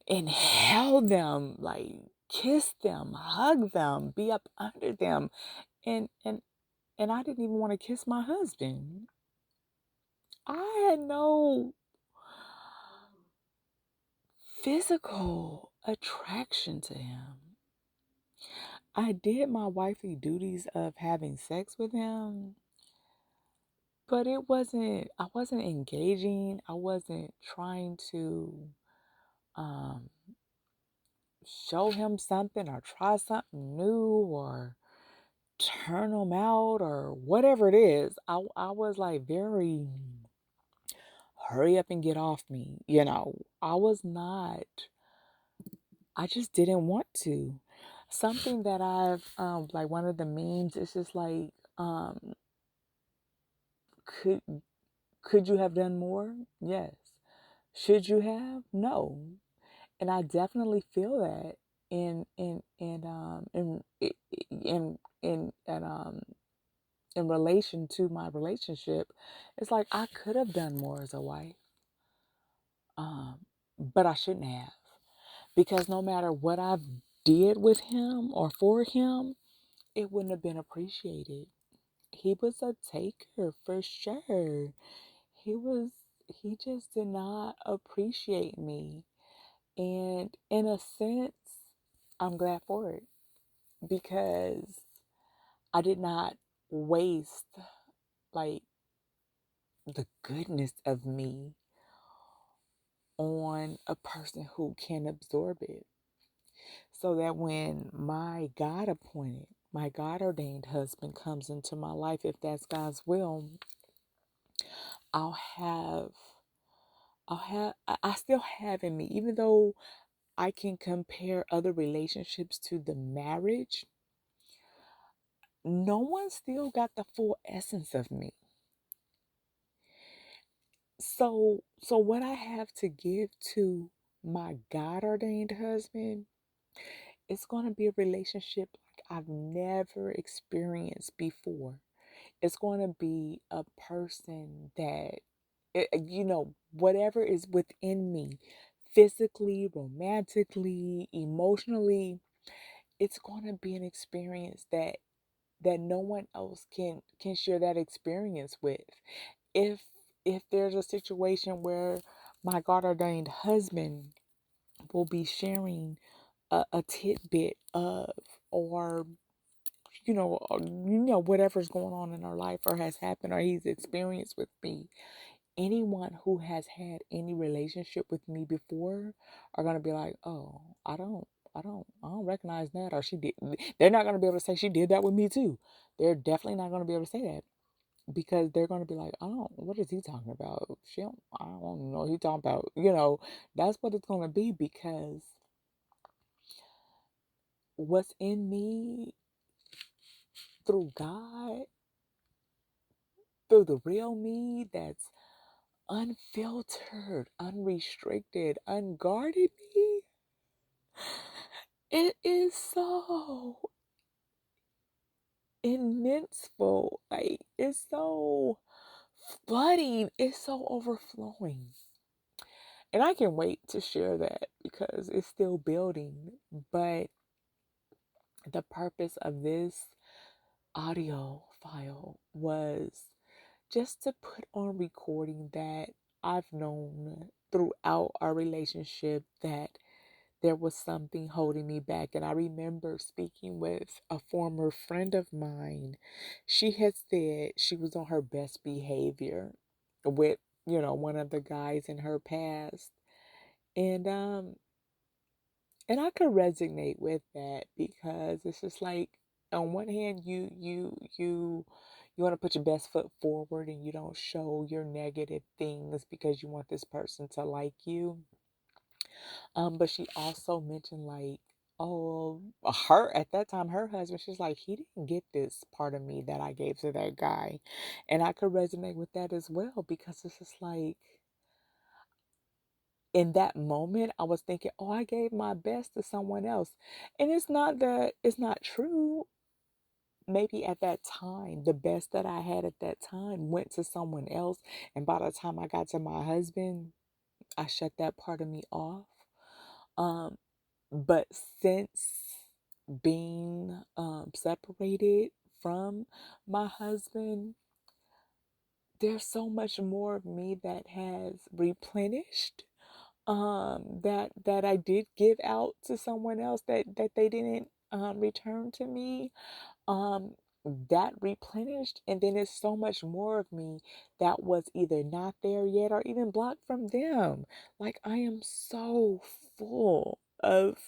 and held them, like kiss them, hug them, be up under them. And and and I didn't even want to kiss my husband. I had no physical attraction to him. I did my wifely duties of having sex with him, but I wasn't engaging. I wasn't trying to um show him something or try something new or turn him out or whatever it is. I was like very hurry up and get off me. I was not, I just didn't want to. Something that I've, like one of the memes is just like, could, could you have done more? Yes. Should you have? No. And I definitely feel that in in relation to my relationship. It's like I could have done more as a wife, um, but I shouldn't have, because no matter what I did with him or for him, it wouldn't have been appreciated. He was a taker for sure. He was he just did not appreciate me. And in a sense, I'm glad for it, because I did not waste like the goodness of me on a person who can absorb it. So that when my God ordained husband comes into my life, if that's God's will, I'll have, I still have in me, even though I can compare other relationships to the marriage, no one still got the full essence of me. So what I have to give to my God ordained husband, it's going to be a relationship like I've never experienced before. It's going to be a person that, whatever is within me, physically, romantically, emotionally, it's going to be an experience that no one else can share that experience with. If if there's a situation where my God ordained husband will be sharing a tidbit of, or whatever's going on in our life or has happened or he's experienced with me, anyone who has had any relationship with me before are going to be like, oh, I don't recognize that, or she did. They're not going to be able to say she did that with me too. They're definitely not going to be able to say that, because they're going to be like, I don't, what is he talking about? I don't know what he's talking about. That's what it's going to be, because what's in me through God, through the real me that's unfiltered, unrestricted, unguarded me, it is so immenseful. Like, it's so flooding, it's so overflowing. And I can wait to share that because it's still building. But the purpose of this audio file was just to put on recording that I've known throughout our relationship that there was something holding me back. And I remember speaking with a former friend of mine. She had said she was on her best behavior with, one of the guys in her past. And and I could resonate with that, because it's just like, on one hand, you want to put your best foot forward and you don't show your negative things because you want this person to like you. But she also mentioned, like, oh, her at that time, her husband, she's like, he didn't get this part of me that I gave to that guy. And I could resonate with that as well, because it's just like, in that moment, I was thinking, oh, I gave my best to someone else. And it's not that it's not true. Maybe at that time, the best that I had at that time went to someone else. And by the time I got to my husband, I shut that part of me off. Um, but since being separated from my husband, there's so much more of me that has replenished, that I did give out to someone else that they didn't return to me, um that replenished. And then there's so much more of me that was either not there yet or even blocked from them. Like, I am so full of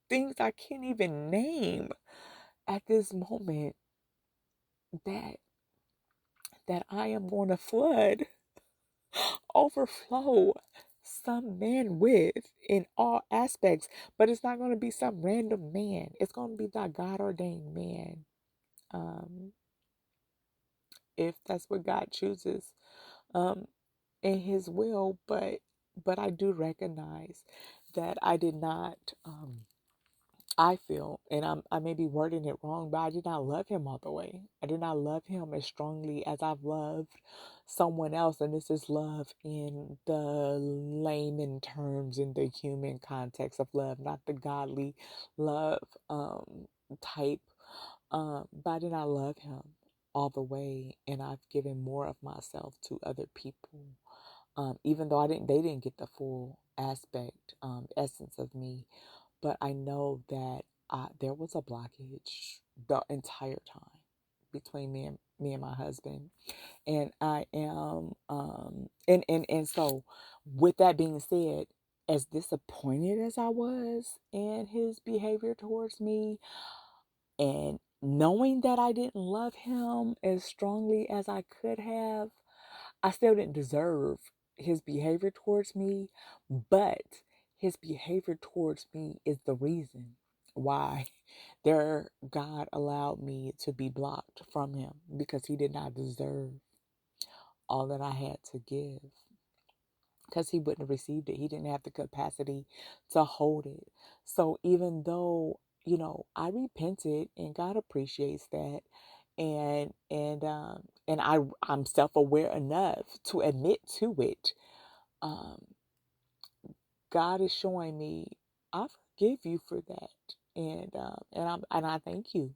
things I can't even name at this moment, that I am going to flood, overflow some man with, in all aspects. But it's not going to be some random man. It's going to be that God ordained man. Um, if that's what God chooses, um, in His will. But I do recognize that I did not. I feel, and I may be wording it wrong, but I did not love him all the way. I did not love him as strongly as I've loved someone else. And this is love in the layman terms, in the human context of love, not the godly love type. But I did not love him all the way, and I've given more of myself to other people. Even though they didn't get the full aspect, essence of me. But I know that there was a blockage the entire time between me and my husband. And I am, and so, with that being said, as disappointed as I was in his behavior towards me, and knowing that I didn't love him as strongly as I could have, I still didn't deserve his behavior towards me. But his behavior towards me is the reason why God allowed me to be blocked from him, because he did not deserve all that I had to give, because he wouldn't have received it. He didn't have the capacity to hold it. So even though, I repented, and God appreciates that, and I'm self-aware enough to admit to it. um God is showing me, I forgive you for that. And I thank you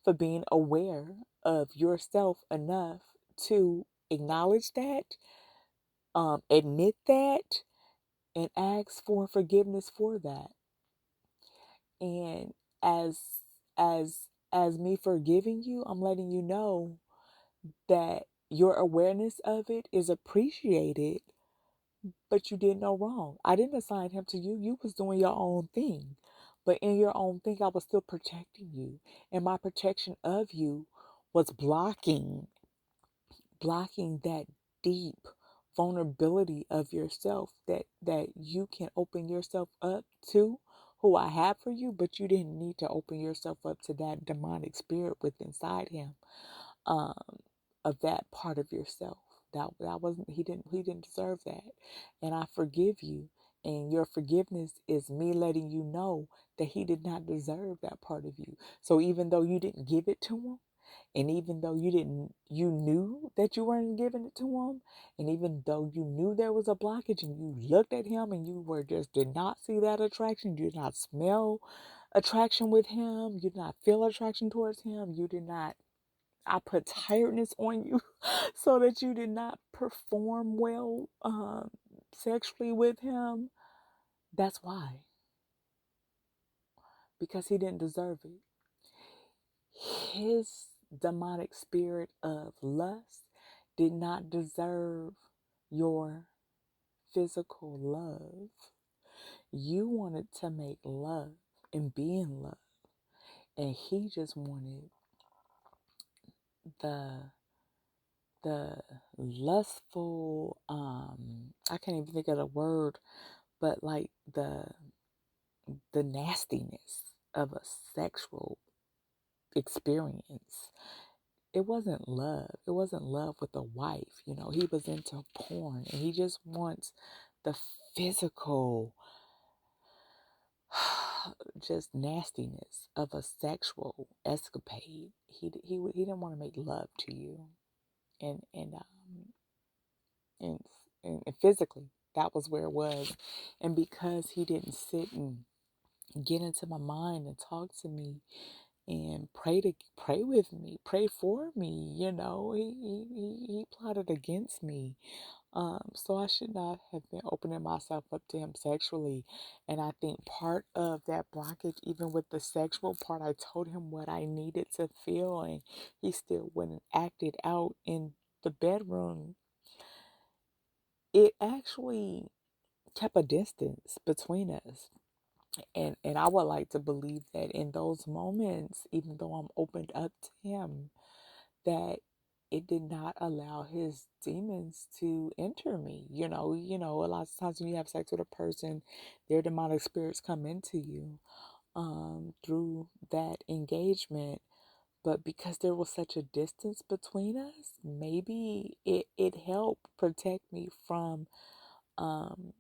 for being aware of yourself enough to acknowledge that, admit that, and ask for forgiveness for that. And as as me forgiving you, I'm letting you know that your awareness of it is appreciated, but you did no wrong. I didn't assign him to you. You was doing your own thing. But in your own thing, I was still protecting you. And my protection of you was blocking that deep vulnerability of yourself, that you can open yourself up to, who I have for you. But you didn't need to open yourself up to that demonic spirit within inside him, um, of that part of yourself. That wasn't, he didn't deserve that. And I forgive you. And your forgiveness is me letting you know that he did not deserve that part of you. So even though you didn't give it to him, and even though you knew that you weren't giving it to him, and even though you knew there was a blockage, and you looked at him and you were just did not see that attraction, you did not smell attraction with him, you did not feel attraction towards him, you did not, I put tiredness on you so that you did not perform well, sexually with him. That's why. Because he didn't deserve it. His demonic spirit of lust did not deserve your physical love. You wanted to make love and be in love. And he just wanted the the lustful, I can't even think of the word, but like the nastiness of a sexual experience. It wasn't love. It wasn't love with a wife. He was into porn, and he just wants the physical, just nastiness of a sexual escapade. He didn't want to make love to you, and and, and physically. that was where it was. And because he didn't sit and get into my mind and talk to me and pray with me, pray for me, he plotted against me. So I should not have been opening myself up to him sexually. And I think part of that blockage, even with the sexual part, I told him what I needed to feel, and he still wouldn't act it out in the bedroom. It actually kept a distance between us. And I would like to believe that in those moments, even though I'm opened up to him, that it did not allow his demons to enter me. A lot of times when you have sex with a person, their demonic spirits come into you through that engagement. But because there was such a distance between us, maybe it helped protect me from um,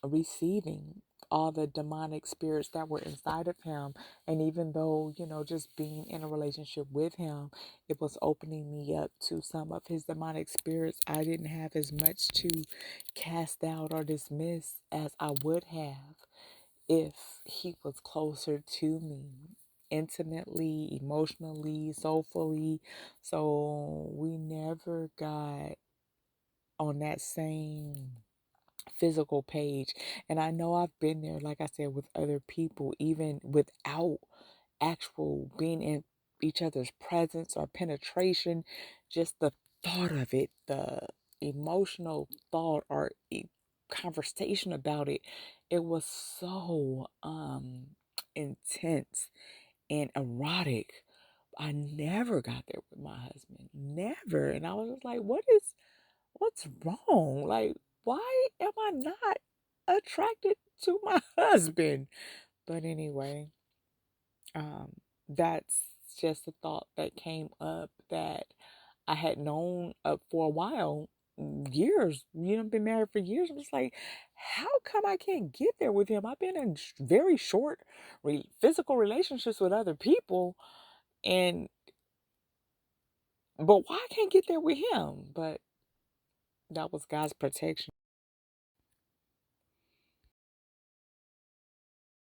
receiving all the demonic spirits that were inside of him. And even though, just being in a relationship with him, it was opening me up to some of his demonic spirits, I didn't have as much to cast out or dismiss as I would have if he was closer to me intimately, emotionally, soulfully. So we never got on that same physical page. And I know I've been there, like I said, with other people, even without actual being in each other's presence or penetration, just the thought of it, the emotional thought or conversation about it, it was so intense and erotic. I never got there with my husband. Never. And I was just like, what's wrong? Like, why am I not attracted to my husband? But anyway, that's just a thought that came up that I had known for a while, years. Been married for years. I'm just like, how come I can't get there with him? I've been in very short physical relationships with other people, and but why I can't get there with him? But that was God's protection.